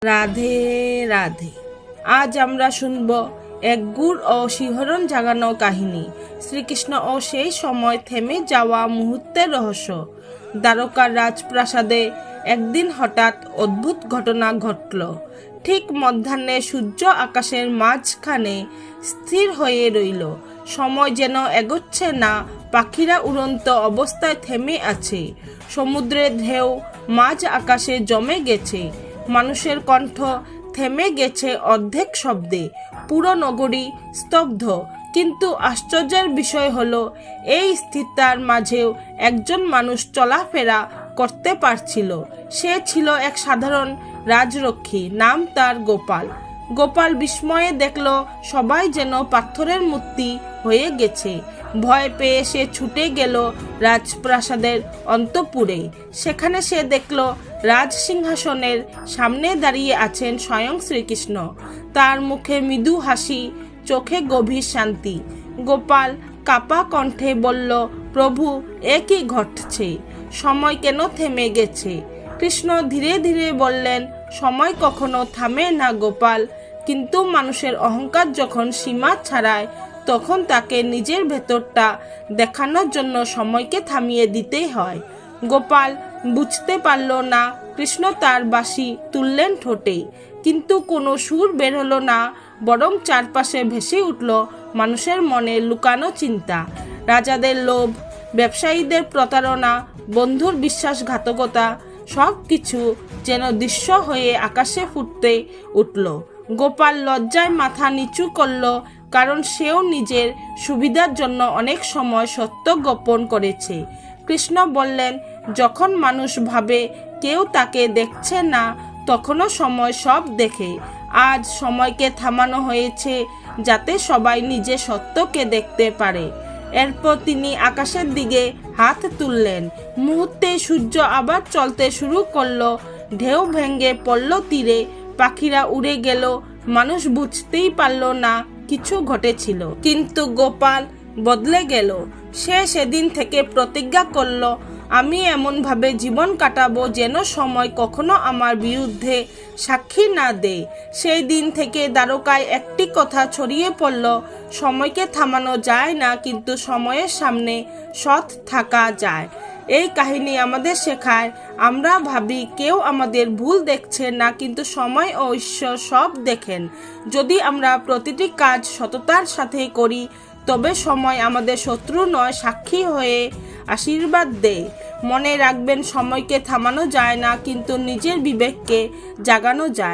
রাধে রাধে। আজ আমরা শুনব এক গুড় ও শিহরণ জাগানো কাহিনী, শ্রীকৃষ্ণ ও সেই সময় থেমে যাওয়া মুহূর্তের রহস্য। দ্বারকার রাজপ্রাসাদে একদিন হঠাৎ অদ্ভুত ঘটনা ঘটল। ঠিক মধ্যাহ্নে সূর্য আকাশের মাঝখানে স্থির হয়ে রইল। সময় যেন এগোচ্ছে না, পাখিরা উড়ন্ত অবস্থায় থেমে আছে। সমুদ্রের ঢেউ মাঝ আকাশে জমে গেছে। মানুষের কণ্ঠ থেমে গেছে অর্ধেক শব্দে। পুরো নগরী স্তব্ধ। কিন্তু আশ্চর্যের বিষয় হলো, এই স্থিরতার মাঝেও একজন মানুষ চলাফেরা করতে পারছিল। সে ছিল এক সাধারণ রাজরক্ষী, নাম তার গোপাল। গোপাল বিস্ময়ে দেখল সবাই যেন পাথরের মূর্তি হয়ে গেছে। ভয় পেয়ে সে ছুটে গেল রাজপ্রাসাদের অন্তঃপুরে। সেখানে সে দেখল রাজসিংহাসনের সামনে দাঁড়িয়ে আছেন স্বয়ং শ্রীকৃষ্ণ। তার মুখে মৃদু হাসি, চোখে গভীর শান্তি। গোপাল কাপা কণ্ঠে বলল, প্রভু, এ কি ঘটছে? সময় কেন থেমে গেছে? কৃষ্ণ ধীরে ধীরে বললেন, সময় কখনো থামে না গোপাল, কিন্তু মানুষের অহংকার যখন সীমা ছাড়ায়, তখন তাকে নিজের ভেতরটা দেখানোর জন্য সময়কে থামিয়ে দিতেই হয়। গোপাল বুঝতে পারল না। কৃষ্ণ তার বাঁশি তুললেন ঠোঁটে, কিন্তু কোনো সুর বের হলো না, বরং চারপাশে ভেসে উঠল মানুষের মনে লুকানো চিন্তা। রাজাদের লোভ, ব্যবসায়ীদের প্রতারণা, বন্ধুর বিশ্বাসঘাতকতা, সব কিছু যেন দৃশ্য হয়ে আকাশে ফুটতে উঠল। গোপাল লজ্জায় মাথা নিচু করল, কারণ সেও নিজের সুবিধার জন্য অনেক সময় সত্য গোপন করেছে। কৃষ্ণ বললেন, যখন মানুষ ভাবে কেউ তাকে দেখছে না, তখনও সময় সব দেখে। আজ সময়কে থামানো হয়েছে, যাতে সবাই নিজের সত্যকে দেখতে পারে। এরপর তিনি আকাশের দিকে হাত তুললেন। মুহূর্তে সূর্য আবার চলতে শুরু করলো। ঢেউ ভেঙে পড়ল তীরে, পাখিরা উড়ে গেল। মানুষ বুঝতেই পারল না কিছু ঘটেছিল। কিন্তু গোপাল বদলে গেল। সে সেদিন থেকে প্রতিজ্ঞা করল, আমি এমনভাবে জীবন কাটাবো যেন সময় কখনো আমার বিরুদ্ধে সাক্ষী না দেয়। সেই দিন থেকে দ্বারকায় একটি কথা ছড়িয়ে পড়ল, সময়কে থামানো যায় না, কিন্তু সময়ের সামনে সৎ থাকা যায়। এই কাহিনী আমাদের শেখায়, আমরা ভাবি কেউ আমাদের ভুল দেখছে না, কিন্তু সময় ও ঈশ্বর সব দেখেন। যদি আমরা প্রতিটি কাজ সততার সাথে করি, তবে সময় আমাদের শত্রু নয়, সাক্ষী হয়ে আশীর্বাদ দেয়। মনে রাখবেন, সময়কে থামানো যায় না, কিন্তু নিজের বিবেককে জাগানো যায়।